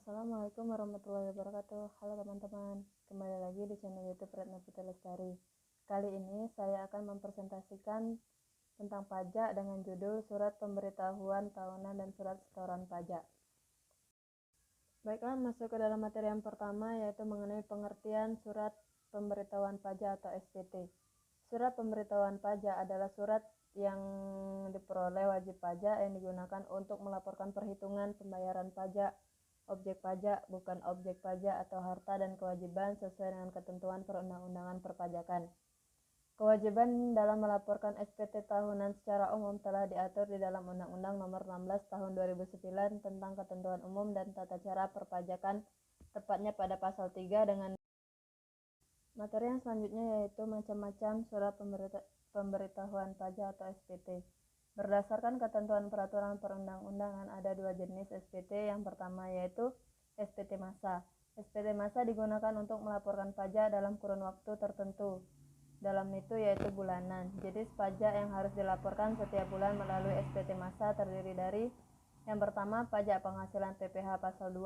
Assalamualaikum warahmatullahi wabarakatuh. Halo teman-teman, kembali lagi di channel YouTube Retno Putri Lestari. Kali ini saya akan mempresentasikan tentang pajak dengan judul Surat Pemberitahuan Tahunan dan Surat Setoran Pajak. Baiklah, masuk ke dalam materi yang pertama, yaitu mengenai pengertian Surat Pemberitahuan Pajak atau SPT. Surat Pemberitahuan Pajak adalah surat yang diperoleh wajib pajak yang digunakan untuk melaporkan perhitungan pembayaran pajak, objek pajak, bukan objek pajak, atau harta dan kewajiban sesuai dengan ketentuan perundang-undangan perpajakan. Kewajiban dalam melaporkan SPT tahunan secara umum telah diatur di dalam Undang-Undang Nomor 16 Tahun 2009 tentang Ketentuan Umum dan Tata Cara Perpajakan, tepatnya pada pasal 3 dengan materi yang selanjutnya yaitu macam-macam surat pemberitahuan pajak atau SPT. Berdasarkan ketentuan peraturan perundang-undangan ada dua jenis SPT. Yang pertama yaitu SPT massa. SPT massa digunakan untuk melaporkan pajak dalam kurun waktu tertentu. Dalam itu yaitu bulanan. Jenis pajak yang harus dilaporkan setiap bulan melalui SPT massa terdiri dari yang pertama pajak penghasilan PPh pasal 2,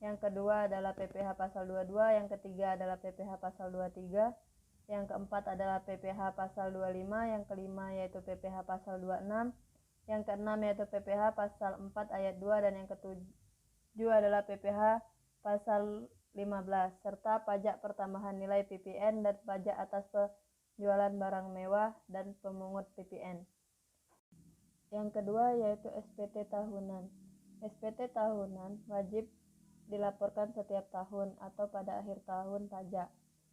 yang kedua adalah PPh pasal 22, yang ketiga adalah PPh pasal 23, yang keempat adalah PPh pasal 25, yang kelima yaitu PPh pasal 26, yang keenam yaitu PPh pasal 4 ayat 2, dan yang ketujuh adalah PPh pasal 15, serta pajak pertambahan nilai PPN dan pajak atas penjualan barang mewah dan pemungut PPN. Yang kedua yaitu SPT tahunan. SPT tahunan wajib dilaporkan setiap tahun atau pada akhir tahun pajak.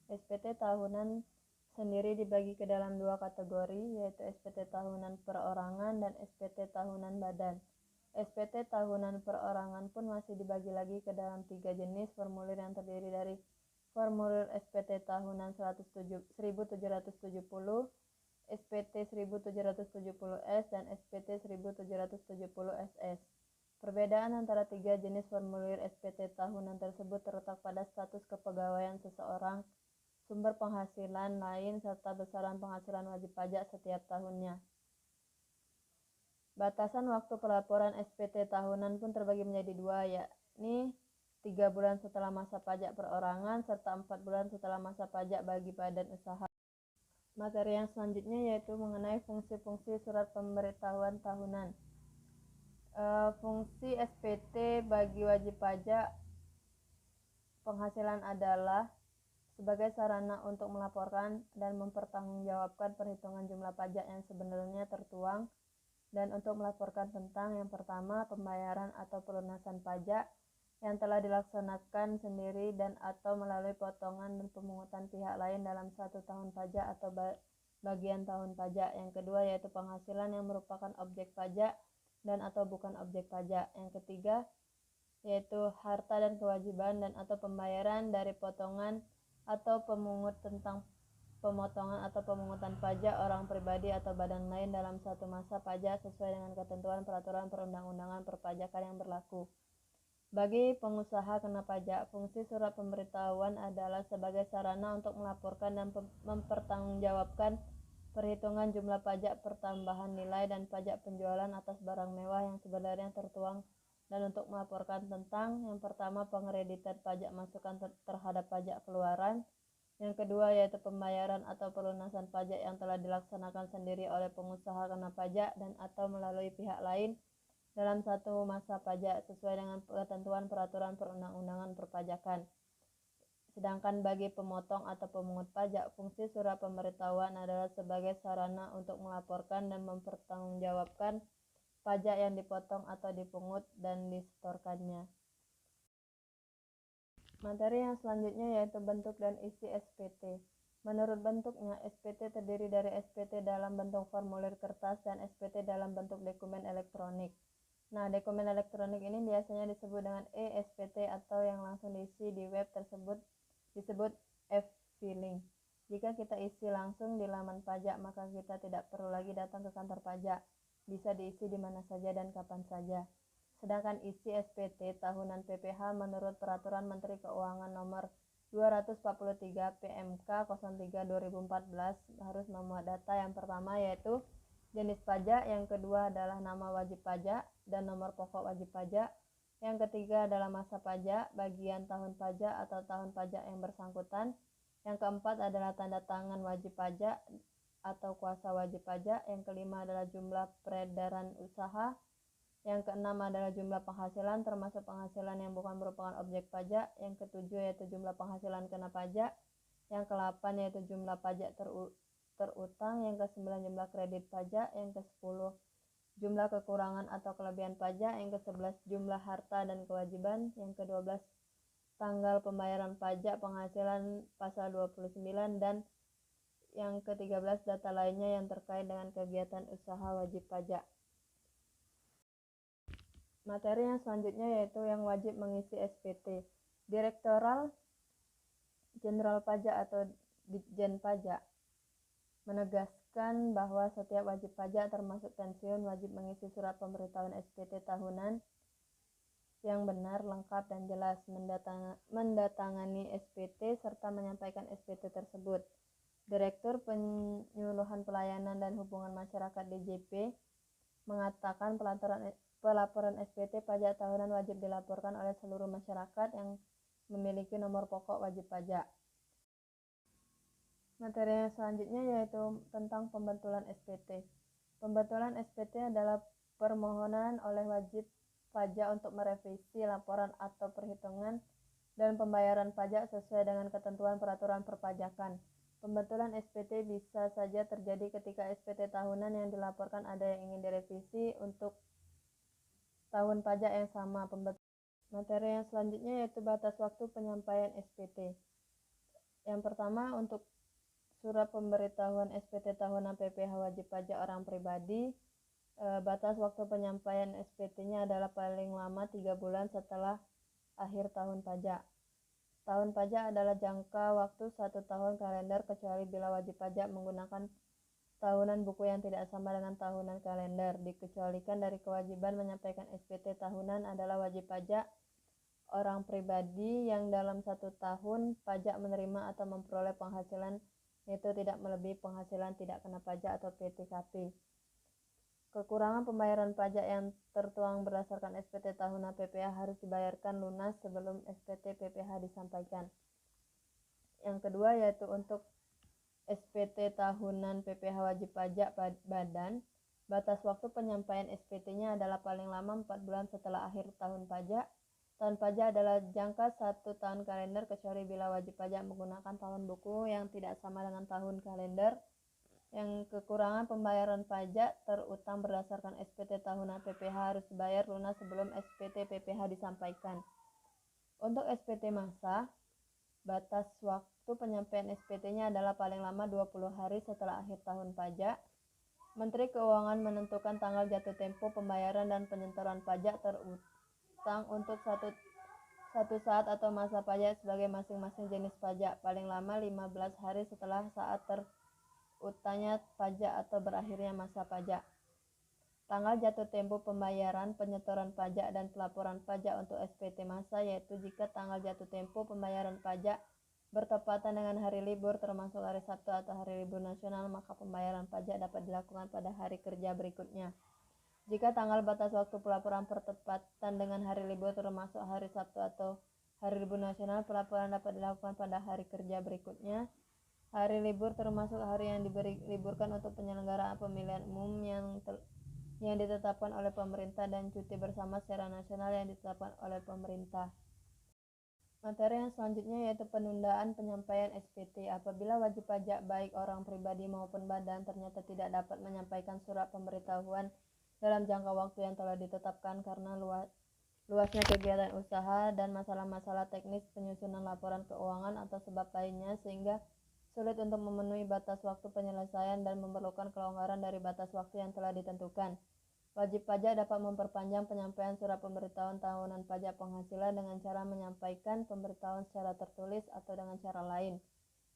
SPT tahunan sendiri dibagi ke dalam dua kategori, yaitu SPT tahunan perorangan dan SPT tahunan badan. SPT tahunan perorangan pun masih dibagi lagi ke dalam tiga jenis formulir yang terdiri dari formulir SPT tahunan 1770, SPT 1770S, dan SPT 1770SS. Perbedaan antara tiga jenis formulir SPT tahunan tersebut terletak pada status kepegawaian seseorang, sumber penghasilan lain, serta besaran penghasilan wajib pajak setiap tahunnya. Batasan waktu pelaporan SPT tahunan pun terbagi menjadi dua, yakni 3 bulan setelah masa pajak perorangan serta 4 bulan setelah masa pajak bagi badan usaha. Materi yang selanjutnya yaitu mengenai fungsi-fungsi surat pemberitahuan tahunan. Fungsi SPT bagi wajib pajak penghasilan adalah sebagai sarana untuk melaporkan dan mempertanggungjawabkan perhitungan jumlah pajak yang sebenarnya tertuang, dan untuk melaporkan tentang yang pertama pembayaran atau pelunasan pajak yang telah dilaksanakan sendiri dan atau melalui potongan dan pemungutan pihak lain dalam satu tahun pajak atau bagian tahun pajak. Yang kedua yaitu penghasilan yang merupakan objek pajak dan atau bukan objek pajak. Yang ketiga yaitu harta dan kewajiban dan atau pembayaran dari potongan atau pemungut tentang pemotongan atau pemungutan pajak orang pribadi atau badan lain dalam satu masa pajak sesuai dengan ketentuan peraturan perundang-undangan perpajakan yang berlaku. Bagi pengusaha kena pajak, fungsi surat pemberitahuan adalah sebagai sarana untuk melaporkan dan mempertanggungjawabkan perhitungan jumlah pajak pertambahan nilai dan pajak penjualan atas barang mewah yang sebenarnya tertuang, dan untuk melaporkan tentang yang pertama pengreditan pajak masukan terhadap pajak keluaran, yang kedua yaitu pembayaran atau pelunasan pajak yang telah dilaksanakan sendiri oleh pengusaha kena pajak dan atau melalui pihak lain dalam satu masa pajak sesuai dengan ketentuan peraturan perundang-undangan perpajakan. Sedangkan bagi pemotong atau pemungut pajak, fungsi surat pemberitahuan adalah sebagai sarana untuk melaporkan dan mempertanggungjawabkan pajak yang dipotong atau dipungut dan disetorkannya. Materi yang selanjutnya yaitu bentuk dan isi SPT. Menurut bentuknya, SPT terdiri dari SPT dalam bentuk formulir kertas dan SPT dalam bentuk dokumen elektronik. Nah, dokumen elektronik ini biasanya disebut dengan e-SPT atau yang langsung diisi di web tersebut disebut e-filing. Jika kita isi langsung di laman pajak, maka kita tidak perlu lagi datang ke kantor pajak. Bisa diisi di mana saja dan kapan saja. Sedangkan isi SPT tahunan PPh menurut Peraturan Menteri Keuangan Nomor 243 PMK 03/2014 harus memuat data yang pertama yaitu jenis pajak, yang kedua adalah nama wajib pajak dan nomor pokok wajib pajak, Yang ketiga adalah masa pajak, bagian tahun pajak atau tahun pajak yang bersangkutan. Yang keempat adalah tanda tangan wajib pajak atau kuasa wajib pajak. Yang kelima adalah jumlah peredaran usaha. Yang keenam adalah jumlah penghasilan termasuk penghasilan yang bukan merupakan objek pajak. Yang ketujuh yaitu jumlah penghasilan kena pajak. Yang ke-8 yaitu jumlah pajak terutang. Yang ke-9 jumlah kredit pajak. Yang ke-10 jumlah kekurangan atau kelebihan pajak. Yang ke-11 jumlah harta dan kewajiban. Yang ke-12 tanggal pembayaran pajak penghasilan pasal 29. Dan yang ke-13 data lainnya yang terkait dengan kegiatan usaha wajib pajak. Materi yang selanjutnya yaitu yang wajib mengisi SPT. Direktoral Jenderal Pajak atau Ditjen Pajak menegaskan bahwa setiap wajib pajak termasuk pensiun wajib mengisi surat pemberitahuan SPT tahunan yang benar, lengkap, dan jelas, mendatangani SPT serta menyampaikan SPT tersebut. Direktur Penyuluhan Pelayanan dan Hubungan Masyarakat DJP mengatakan pelaporan SPT pajak tahunan wajib dilaporkan oleh seluruh masyarakat yang memiliki nomor pokok wajib pajak. Materi yang selanjutnya yaitu tentang pembetulan SPT. Pembetulan SPT adalah permohonan oleh wajib pajak untuk merevisi laporan atau perhitungan dan pembayaran pajak sesuai dengan ketentuan peraturan perpajakan. Pembetulan SPT bisa saja terjadi ketika SPT tahunan yang dilaporkan ada yang ingin direvisi untuk tahun pajak yang sama. Materi yang selanjutnya yaitu batas waktu penyampaian SPT. Yang pertama, untuk surat pemberitahuan SPT tahunan PPh wajib pajak orang pribadi, batas waktu penyampaian SPT-nya adalah paling lama 3 bulan setelah akhir tahun pajak. Tahun pajak adalah jangka waktu 1 tahun kalender kecuali bila wajib pajak menggunakan tahunan buku yang tidak sama dengan tahunan kalender. Dikecualikan dari kewajiban menyampaikan SPT tahunan adalah wajib pajak orang pribadi yang dalam 1 tahun pajak menerima atau memperoleh penghasilan yaitu tidak melebihi penghasilan tidak kena pajak atau PTKP. Kekurangan pembayaran pajak yang tertuang berdasarkan SPT tahunan PPh harus dibayarkan lunas sebelum SPT PPh disampaikan. Yang kedua yaitu untuk SPT tahunan PPh wajib pajak badan, batas waktu penyampaian SPT-nya adalah paling lama 4 bulan setelah akhir tahun pajak. Tahun pajak adalah jangka 1 tahun kalender kecuali bila wajib pajak menggunakan tahun buku yang tidak sama dengan tahun kalender. Yang kekurangan pembayaran pajak terutang berdasarkan SPT tahunan PPh harus dibayar lunas sebelum SPT PPh disampaikan. Untuk SPT masa, batas waktu penyampaian SPT-nya adalah paling lama 20 hari setelah akhir tahun pajak. Menteri Keuangan menentukan tanggal jatuh tempo pembayaran dan penyetoran pajak terutang untuk satu saat atau masa pajak sebagai masing-masing jenis pajak, paling lama 15 hari setelah saat terutangnya pajak atau berakhirnya masa pajak. Tanggal jatuh tempo pembayaran, penyetoran pajak, dan pelaporan pajak untuk SPT masa yaitu jika tanggal jatuh tempo pembayaran pajak bertepatan dengan hari libur termasuk hari Sabtu atau hari libur nasional, maka pembayaran pajak dapat dilakukan pada hari kerja berikutnya. Jika tanggal batas waktu pelaporan bertepatan dengan hari libur termasuk hari Sabtu atau hari libur nasional, pelaporan dapat dilakukan pada hari kerja berikutnya. Hari libur termasuk hari yang diberi liburkan untuk penyelenggaraan pemilihan umum yang ditetapkan oleh pemerintah dan cuti bersama secara nasional yang ditetapkan oleh pemerintah. Materi yang selanjutnya yaitu penundaan penyampaian SPT. Apabila wajib pajak baik orang pribadi maupun badan ternyata tidak dapat menyampaikan surat pemberitahuan dalam jangka waktu yang telah ditetapkan karena luasnya kegiatan usaha dan masalah-masalah teknis penyusunan laporan keuangan atau sebab lainnya sehingga sulit untuk memenuhi batas waktu penyelesaian dan memerlukan kelonggaran dari batas waktu yang telah ditentukan. Wajib pajak dapat memperpanjang penyampaian surat pemberitahuan tahunan pajak penghasilan dengan cara menyampaikan pemberitahuan secara tertulis atau dengan cara lain.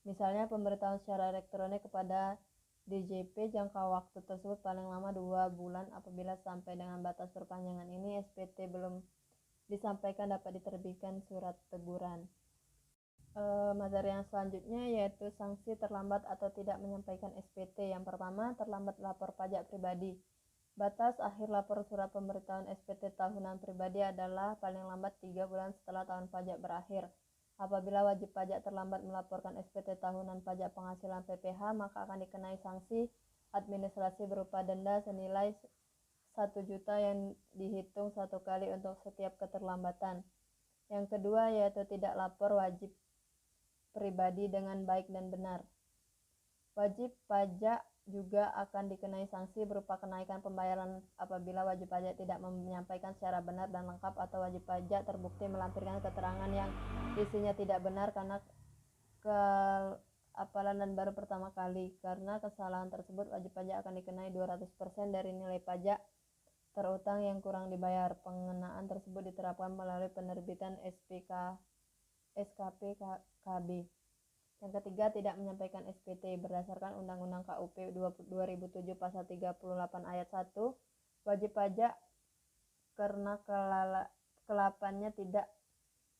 Misalnya pemberitahuan secara elektronik kepada DJP jangka waktu tersebut paling lama 2 bulan. Apabila sampai dengan batas perpanjangan ini SPT belum disampaikan dapat diterbitkan surat teguran. Materi yang selanjutnya yaitu sanksi terlambat atau tidak menyampaikan SPT. Yang pertama, terlambat lapor pajak pribadi. Batas akhir lapor surat pemberitahuan SPT tahunan pribadi adalah paling lambat 3 bulan setelah tahun pajak berakhir. Apabila wajib pajak terlambat melaporkan SPT tahunan pajak penghasilan PPh, maka akan dikenai sanksi administrasi berupa denda senilai 1 juta yang dihitung 1 kali untuk setiap keterlambatan. Yang kedua yaitu tidak lapor wajib pribadi dengan baik dan benar. Wajib pajak juga akan dikenai sanksi berupa kenaikan pembayaran apabila wajib pajak tidak menyampaikan secara benar dan lengkap atau wajib pajak terbukti melampirkan keterangan yang isinya tidak benar karena keapalan dan baru pertama kali. Karena kesalahan tersebut, wajib pajak akan dikenai 200% dari nilai pajak terutang yang kurang dibayar. Pengenaan tersebut diterapkan melalui penerbitan SKP KB. Yang ketiga, tidak menyampaikan SPT. Berdasarkan Undang-Undang KUP 2007 Pasal 38 Ayat 1, wajib pajak karena kelalapannya tidak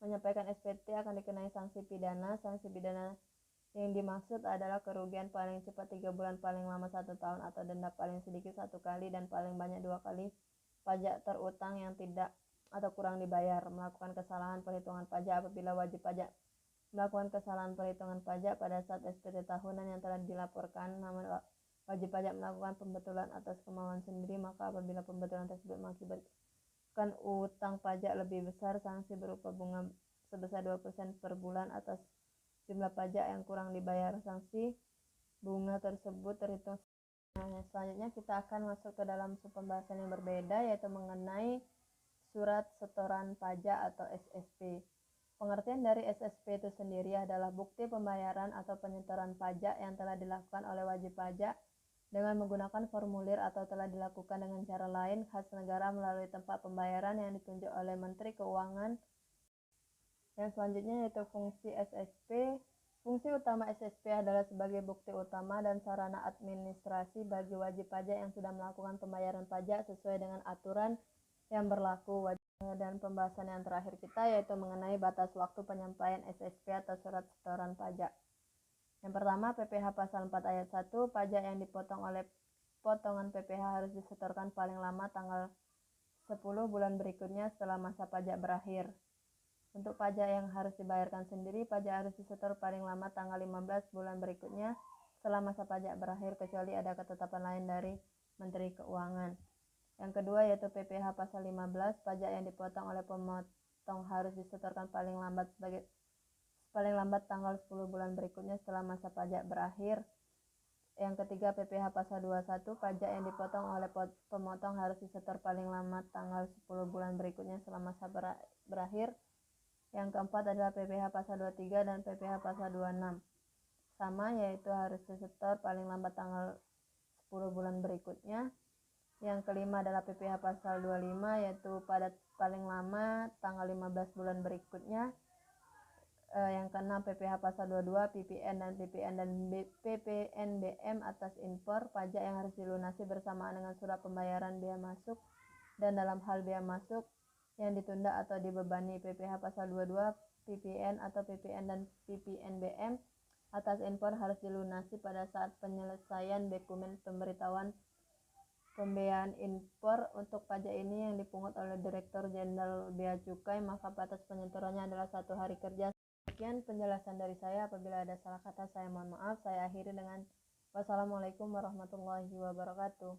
menyampaikan SPT akan dikenai sanksi pidana. Sanksi pidana yang dimaksud adalah kerugian paling cepat 3 bulan, paling lama 1 tahun, atau denda paling sedikit 1 kali dan paling banyak 2 kali pajak terutang yang tidak atau kurang dibayar. Melakukan kesalahan perhitungan pajak. Apabila wajib pajak melakukan kesalahan perhitungan pajak pada saat SPT tahunan yang telah dilaporkan, namun wajib pajak melakukan pembetulan atas kemauan sendiri, maka apabila pembetulan tersebut mengakibatkan utang pajak lebih besar, sanksi berupa bunga sebesar 2% per bulan atas jumlah pajak yang kurang dibayar. Sanksi bunga tersebut terhitung. Selanjutnya kita akan masuk ke dalam pembahasan yang berbeda, yaitu mengenai surat setoran pajak atau SSP. Pengertian dari SSP itu sendiri adalah bukti pembayaran atau penyetoran pajak yang telah dilakukan oleh wajib pajak dengan menggunakan formulir atau telah dilakukan dengan cara lain khas negara melalui tempat pembayaran yang ditunjuk oleh Menteri Keuangan. Yang selanjutnya yaitu fungsi SSP. Fungsi utama SSP adalah sebagai bukti utama dan sarana administrasi bagi wajib pajak yang sudah melakukan pembayaran pajak sesuai dengan aturan yang berlaku. Dan pembahasan yang terakhir kita yaitu mengenai batas waktu penyampaian SSP atau surat setoran pajak. Yang pertama, PPh pasal 4 ayat 1, pajak yang dipotong oleh potongan PPh harus disetorkan paling lama tanggal 10 bulan berikutnya setelah masa pajak berakhir. Untuk pajak yang harus dibayarkan sendiri, pajak harus disetor paling lama tanggal 15 bulan berikutnya setelah masa pajak berakhir, kecuali ada ketetapan lain dari Menteri Keuangan. Yang kedua yaitu PPh pasal 15, pajak yang dipotong oleh pemotong harus disetorkan paling lambat tanggal 10 bulan berikutnya setelah masa pajak berakhir. Yang ketiga PPh pasal 21, pajak yang dipotong oleh pemotong harus disetor paling lambat tanggal 10 bulan berikutnya setelah masa berakhir. Yang keempat adalah PPh pasal 23 dan PPh pasal 26. Sama, yaitu harus disetor paling lambat tanggal 10 bulan berikutnya. Yang kelima adalah PPh pasal 25, yaitu pada paling lama tanggal 15 bulan berikutnya. Yang keenam PPh pasal 22, PPN dan PPNBM atas impor, pajak yang harus dilunasi bersamaan dengan surat pembayaran biaya masuk dan dalam hal biaya masuk yang ditunda atau dibebani. PPh pasal 22, PPN atau PPN dan PPNBM atas impor harus dilunasi pada saat penyelesaian dokumen pemberitahuan pembiayaan impor. Untuk pajak ini yang dipungut oleh Direktur Jenderal Bea Cukai, maka batas penyetorannya adalah 1 hari kerja. Sekian penjelasan dari saya. Apabila ada salah kata, saya mohon maaf. Saya akhiri dengan wassalamualaikum warahmatullahi wabarakatuh.